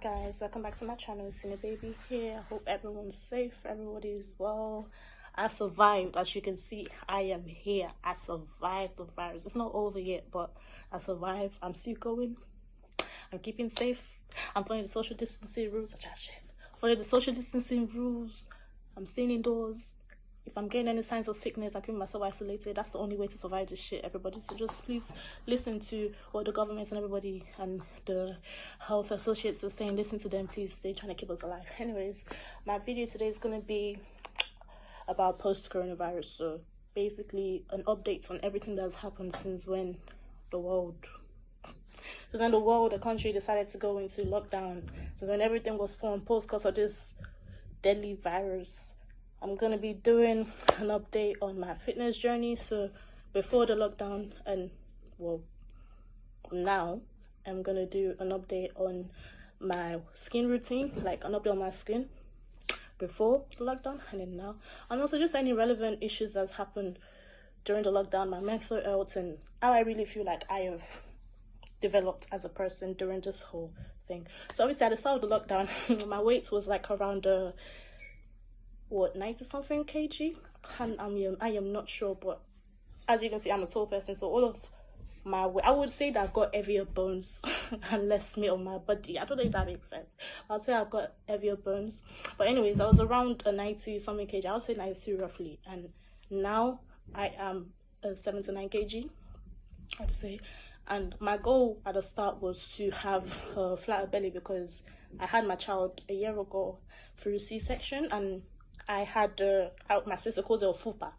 Hi guys, welcome back to my channel. Cine Baby here. I hope everyone's safe, everybody's well. I survived. As you can see, I am here. I survived the virus. It's not over yet, but I survived. I'm still going. I'm keeping safe. I'm following the social distancing rules. Following the social distancing rules. I'm staying indoors. If I'm getting any signs of sickness, I keep myself isolated. That's the only way to survive this shit, everybody. So just please listen to what the government and everybody and the health associates are saying. Listen to them, please. They're trying to keep us alive. Anyways, my video today is going to be about post-coronavirus. So basically an update on everything that's happened since when the country decided to go into lockdown. So when everything was put on pause because of this deadly virus. I'm going to be doing an update on my fitness journey. So before the lockdown and now I'm going to do an update on my skin routine, like an update on my skin before the lockdown and then now. And also just any relevant issues that's happened during the lockdown, my mental health and how I really feel like I have developed as a person during this whole thing. So obviously at the start of the lockdown, my weight was like around 90 something kg. I am not sure, but as you can see, I'm a tall person, so all of my weight, I would say that I've got heavier bones and less meat on my body. I don't know if that makes sense. I'll say I've got heavier bones, but anyways, I was around 90 something kg. I would say 92 roughly, and now I am 79 kg, I'd say. And my goal at the start was to have a flatter belly because I had my child a year ago through C-section, and I had my sister calls it a fupa.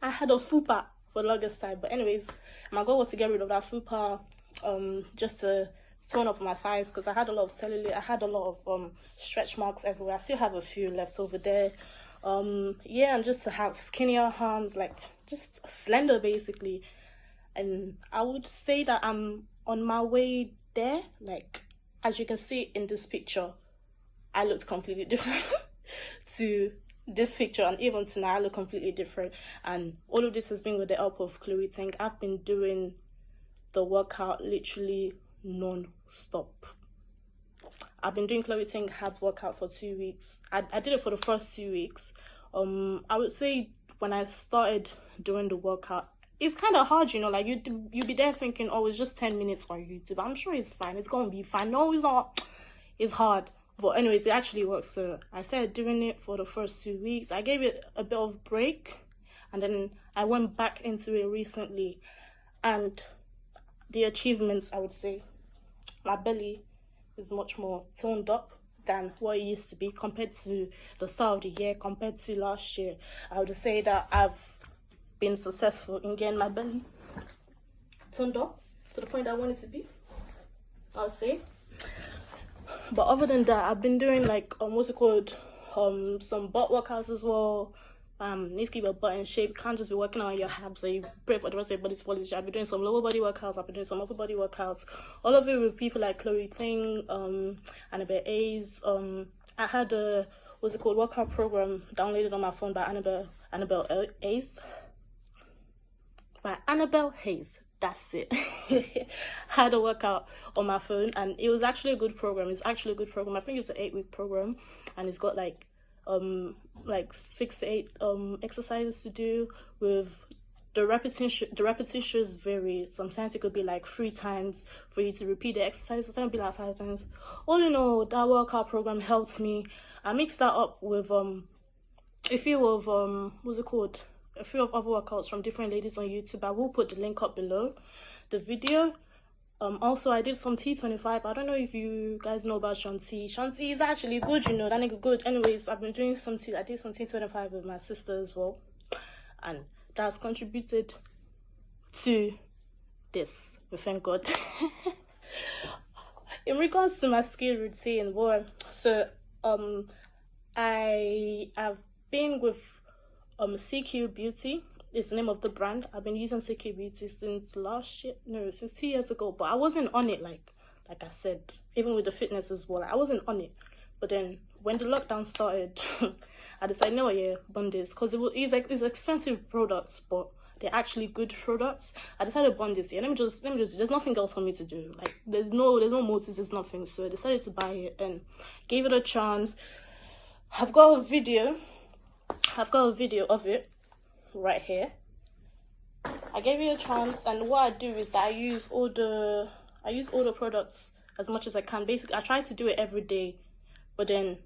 I had a fupa for the longest time, but anyways, my goal was to get rid of that fupa, just to tone up my thighs because I had a lot of cellulite. I had a lot of stretch marks everywhere. I still have a few left over there. Yeah, and just to have skinnier arms, like just slender basically. And I would say that I'm on my way there. Like as you can see in this picture, I looked completely different to this picture, and even to now I look completely different. And all of this has been with the help of Chloe Ting. I've been doing the workout literally non-stop. I've been doing Chloe Ting Hab workout for 2 weeks. I did it for the first 2 weeks. I would say when I started doing the workout, it's kind of hard, you know, like you be there thinking, oh, it's just 10 minutes on YouTube. I'm sure it's fine. It's going to be fine. No, it's not. It's hard. But anyways, it actually works. So I started doing it for the first 2 weeks. I gave it a bit of break, and then I went back into it recently. And the achievements, I would say, my belly is much more toned up than what it used to be compared to the start of the year, compared to last year. I would say that I've been successful in getting my belly toned up to the point I want it to be, I would say. But other than that, I've been doing like some butt workouts as well. Need to keep your butt in shape. You can't just be working on your abs and you pray for the rest of your body's polish. I've been doing some lower body workouts. I've been doing some upper body workouts. All of it with people like Chloe Ting, Annabelle Hayes. I had a workout program downloaded on my phone by Annabelle Hayes. That's it. I had a workout on my phone, and it was actually a good program. It's actually a good program. I think it's an 8-week program, and it's got like 6 to 8 exercises to do. With the repetitions vary. Sometimes it could be like 3 times for you to repeat the exercise. Sometimes it could be like 5 times. All in all, that workout program helped me. I mixed that up with a few of a few of other workouts from different ladies on YouTube. I will put the link up below the video. Also, I did some T25. I don't know if you guys know about Shanti. Shanti is actually good, you know, that nigga good. Anyways, I've been doing I did some T25 with my sister as well, and that's contributed to this, thank God. In regards to my skin routine, I have been with CQ Beauty. It's the name of the brand. I've been using CQ Beauty since since 2 years ago, but I wasn't on it like I said, even with the fitness as well. I wasn't on it. But then when the lockdown started, I decided, no, yeah, bun this, because it's expensive products, but they're actually good products. I decided to bond this year. Let me just there's nothing else for me to do. Like there's no motives, there's nothing. So I decided to buy it and gave it a chance. I've got a video of it right here. I gave it a chance, and what I do is that I use all the products as much as I can. Basically, I try to do it every day, but then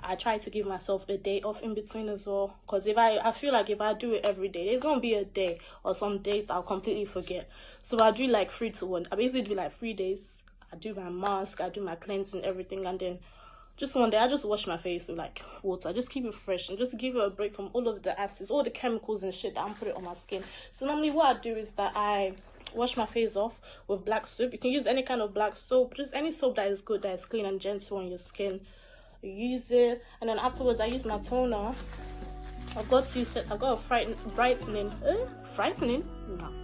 I try to give myself a day off in between as well. Because I feel like if I do it every day, there's gonna be a day or some days I'll completely forget. So I do like 3 to 1. I basically do like 3 days. I do my mask, I do my cleansing, everything, and then just one day I just wash my face with like water. I just keep it fresh and just give it a break from all of the acids, all the chemicals and shit that I'm putting on my skin. So normally what I do is that I wash my face off with black soap. You can use any kind of black soap, just any soap that is good, that is clean and gentle on your skin. You use it, and then afterwards I use my toner. I've got 2 sets. I've got a brightening. No,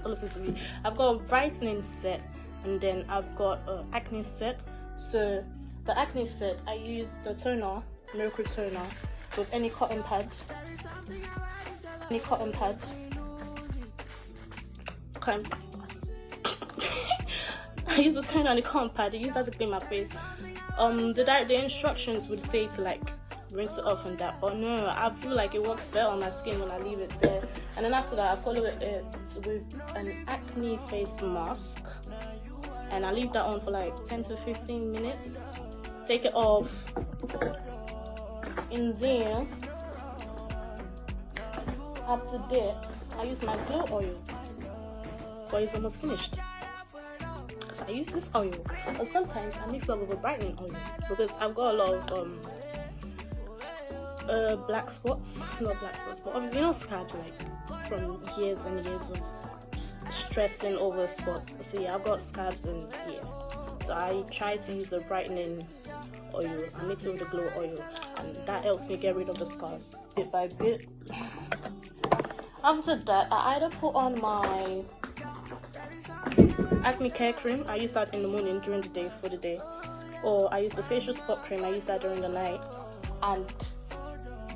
don't listen to me. I've got a brightening set, and then I've got an acne set. So the acne set, I use the toner, miracle toner, with any cotton pad. I use the toner and the cotton pad. I use that to clean my face. The instructions would say to like rinse it off and that, but no, I feel like it works better on my skin when I leave it there. And then after that, I follow it with an acne face mask, and I leave that on for like 10 to 15 minutes. Take it off, and then after that, I use my glow oil, but it's almost finished. So I use this oil, or sometimes I mix it up with a brightening oil because I've got a lot of black spots, not black spots, but obviously not scabs, like from years and years of stressing over spots. So yeah, I've got scabs, and yeah, so I try to use the brightening oil and mix it with the glow oil, and that helps me get rid of the scars bit by bit. After that, I either put on my acne care cream. I use that in the morning during the day for the day, or I use the facial spot cream. I use that during the night, and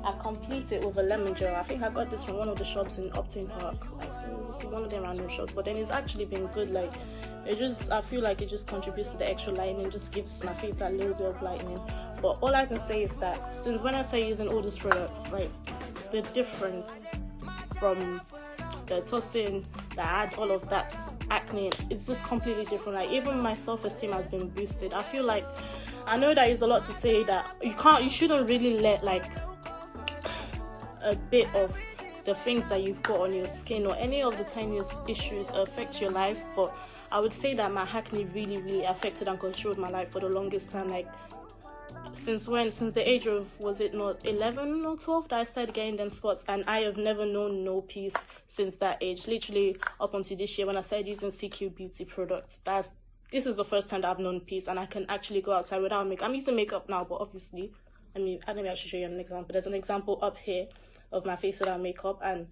I complete it with a lemon gel. I think I got this from one of the shops in Upton Park, like it was one of them random shops, but then it's actually been good. Like I feel like it just contributes to the extra lightening, just gives my face that little bit of lightening. But all I can say is that since when I say using all these products, like the difference from the toxin that had all of that acne, it's just completely different. Like even my self-esteem has been boosted. I feel like, I know that is a lot to say, that you shouldn't really let like a bit of the things that you've got on your skin or any of the tiniest issues affect your life, but I would say that my acne really affected and controlled my life for the longest time. Like since the age of, was it not 11 or 12 that I started getting them spots, and I have never known no peace since that age, literally up until this year when I started using CQ beauty products. This is the first time that I've known peace, and I can actually go outside without makeup. I'm using makeup now, but obviously, I mean, I don't know if I should show you an example. There's an example up here of my face without makeup, and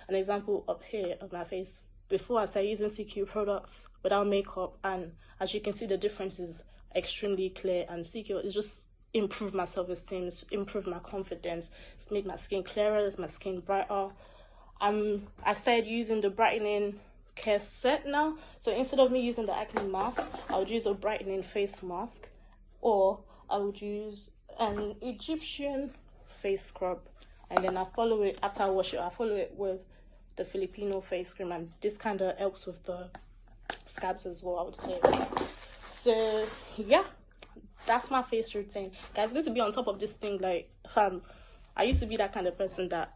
an example up here of my face before I started using CQ products without makeup. And as you can see, the difference is extremely clear, and CQ is just improved my self-esteem, it's improved my confidence, it's made my skin clearer, it's my skin brighter. I started using the brightening care set now, so instead of me using the acne mask, I would use a brightening face mask, or I would use an Egyptian face scrub, and then I follow it, after I wash it, I follow it with the Filipino face cream, and this kind of helps with the scabs as well, I would say. So yeah, that's my face routine, guys. You need to be on top of this thing. Like I used to be that kind of person that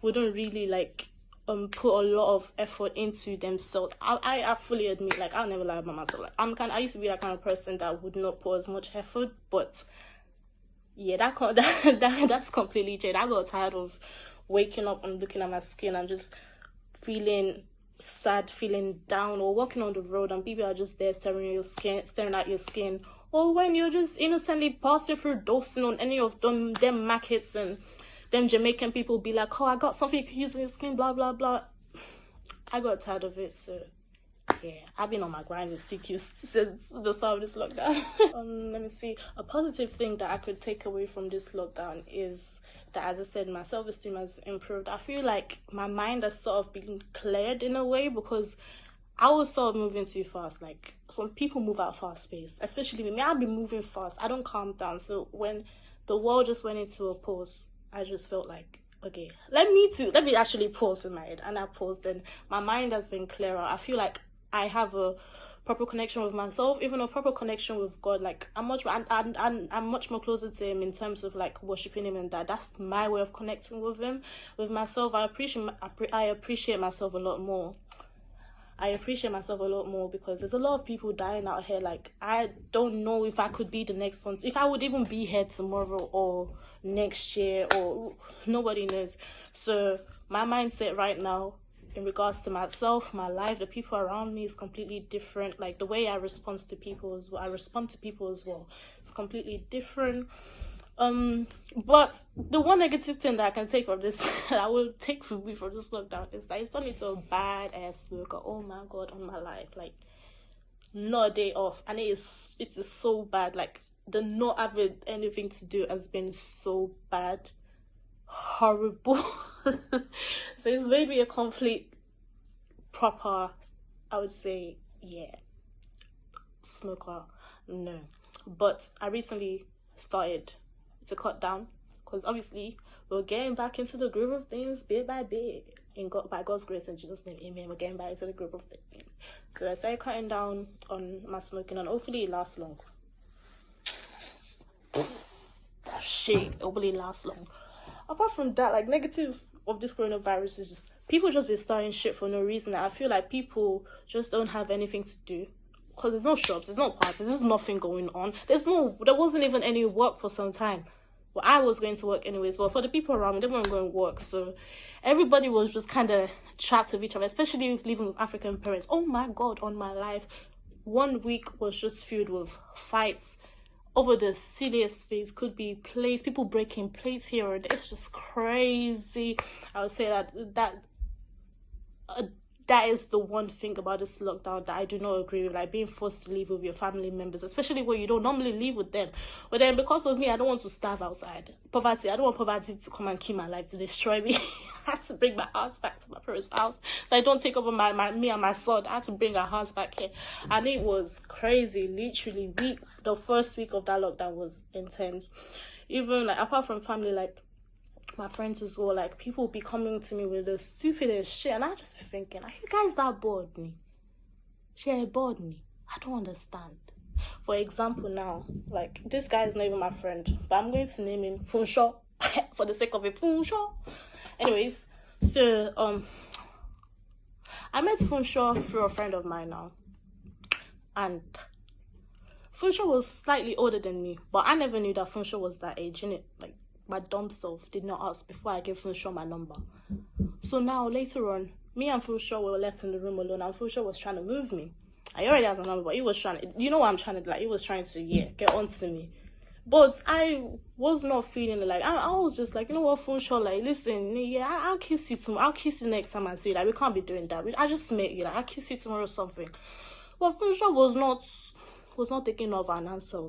wouldn't really like put a lot of effort into themselves. I fully admit, like, I'll never lie about myself. Like I used to be that kind of person that would not put as much effort, but yeah, that's completely changed. I got tired of waking up and looking at my skin and just feeling sad, feeling down, or walking on the road and people are just there staring at your skin, or when you're just innocently passing through dosing on any of them markets, and them Jamaican people be like, oh, I got something you can use on your skin, blah blah blah. I got tired of it, so yeah, I've been on my grind with CQ since the start of this lockdown. Let me see. A positive thing that I could take away from this lockdown is that, as I said, my self-esteem has improved. I feel like my mind has sort of been cleared in a way, because I was sort of moving too fast. Like, some people move at fast pace, especially with me. I've been moving fast. I don't calm down. So when the world just went into a pause, I just felt like, okay, let me actually pause in my head. And I paused, and my mind has been clearer. I feel like I have a proper connection with myself, even a proper connection with God. Like, I'm much more closer to him in terms of like worshiping him, and that's my way of connecting with him. With myself, I appreciate myself a lot more. Because there's a lot of people dying out here. Like, I don't know if I could be the next one, if I would even be here tomorrow or next year, or nobody knows. So my mindset right now in regards to myself, my life, the people around me is completely different. Like, the way I respond to people as well, it's completely different. But the one negative thing that I can take from this, I will take with me from this lockdown, is that it's turned me to a bad ass smoker. Oh my God, on my life, like, not a day off, and it is so bad. Like, the not having anything to do has been so bad, horrible. So it's made me a complete proper, I would say, yeah, smoker. No, but I recently started to cut down, because obviously we're getting back into the groove of things bit by bit, by God's grace and Jesus' name, amen. We're getting back into the groove of things. So I started cutting down on my smoking, and hopefully it lasts long. Hopefully it lasts long. Apart from that, like, negative of this coronavirus is just people just be starting shit for no reason. I feel like people just don't have anything to do, because there's no shops, there's no parties, there's nothing going on. There wasn't even any work for some time. Well, I was going to work anyways, but for the people around me, they weren't going to work. So everybody was just kind of trapped with each other, especially living with African parents. Oh my God, on my life, 1 week was just filled with fights over the silliest things. Could be plates, people breaking plates here, and it's just crazy. I would say that is the one thing about this lockdown that I do not agree with, like being forced to live with your family members, especially when you don't normally live with them. But then, because of me, I don't want to starve outside. Poverty, I don't want poverty to come and kill my life, to destroy me. I had to bring my house back to my parents' house, so I don't take over me and my son. I had to bring our house back here, and it was crazy. Literally, the first week of that lockdown was intense. Even like, apart from family, like my friends as well, like, people be coming to me with the stupidest shit, and I just be thinking, are you guys that bored me? She bored me. I don't understand. For example, now, like, this guy is not even my friend, but I'm going to name him Funsho for the sake of it. Funsho. Anyways, so I met Funsho through a friend of mine now, and Funsho was slightly older than me, but I never knew that Funsho was that age, innit? Like, my dumb self did not ask before I gave Funsho my number. So now, later on, me and Funsho were left in the room alone, and Funsho was trying to move me. I already had my number, but he was trying to, you know what I'm trying to do, like, he was trying to, get onto me. But I was not feeling it. Like, I was just like, you know what, Funsho, like, listen, yeah, I'll kiss you tomorrow. I'll kiss you next time I see you. Like, we can't be doing that. I just met you. Like, I'll kiss you tomorrow or something. But Funsho was not taking off an answer.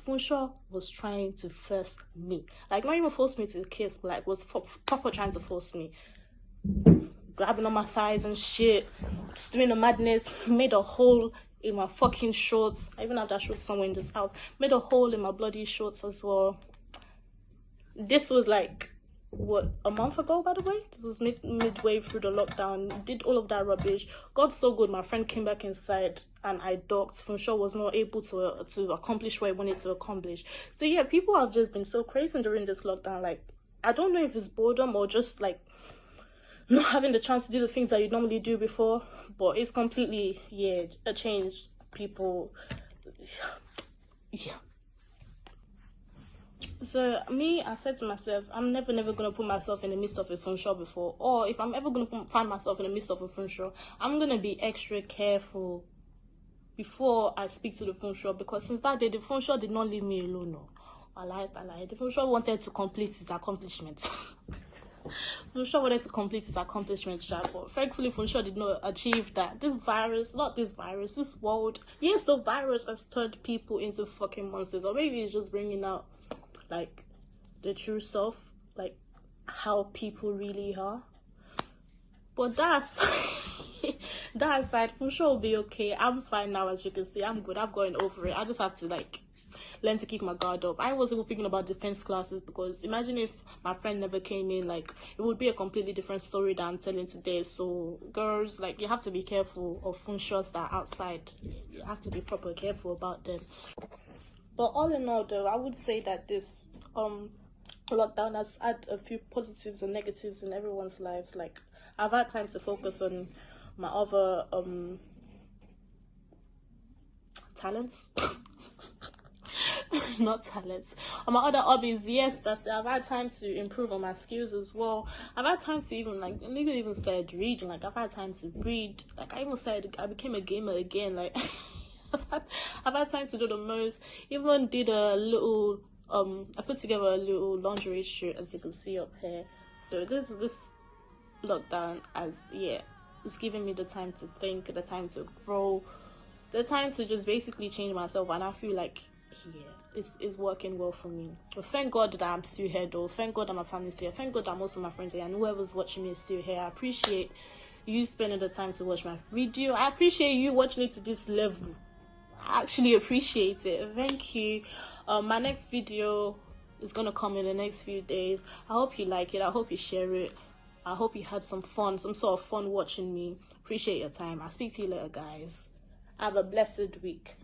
Funsho was trying to force me. Like, not even force me to kiss, but like, was proper trying to force me. Grabbing on my thighs and shit. Just doing the madness. Made a hole in my fucking shorts. I even have that shorts somewhere in this house. Made a hole in my bloody shorts as well. This was like, what, a month ago, by the way? This was midway through the lockdown. Did all of that rubbish. Got so good, my friend came back inside and I docked. Funsho was not able to accomplish what I wanted to accomplish. So yeah, people have just been so crazy during this lockdown. Like, I don't know if it's boredom or just like not having the chance to do the things that you normally do before, but it's completely, a change. People, yeah. So me, I said to myself, I'm never gonna put myself in the midst of a Funsho before, or if I'm ever gonna find myself in the midst of a Funsho, I'm gonna be extra careful before I speak to the Funsho, because since that day, the Funsho did not leave me alone. No. I lied. The Funsho wanted to complete his accomplishments. Funsho wanted to complete his accomplishment, but thankfully Funsho did not achieve that. This world, yes, the virus has turned people into fucking monsters, or maybe it's just bringing out like the true self, like how people really are. But that's that aside, Funsho will be okay. I'm fine now, as you can see. I'm good. I've gotten over it. I just have to like learn to keep my guard up. I was even thinking about defense classes, because imagine if my friend never came in, like it would be a completely different story that I'm telling today. So girls, like, you have to be careful of funshos that are outside. You have to be proper careful about them. But all in all though, I would say that this lockdown has had a few positives and negatives in everyone's lives. Like, I've had time to focus on my other talents. Not talents, on my other hobbies. Yes, that's it. I've had time to improve on my skills as well. I've had time to even started reading. Like, I've had time to read. Like, I even said I became a gamer again. Like, I've had time to do the most. Even did a little I put together a little lingerie shoot, as you can see up here. So this lockdown, it's giving me the time to think, the time to grow, the time to just basically change myself, and I feel like it's working well for me. But thank God that I'm still here though. Thank God that my family's here. Thank God that most of my friends are here, and whoever's watching me is still here. I appreciate you spending the time to watch my video. I appreciate you watching it to this level. I actually appreciate it. Thank you. My next video is gonna come in the next few days. I hope you like it. I hope you share it. I hope you had some sort of fun watching me. Appreciate your time. I'll speak to you later, guys. Have a blessed week.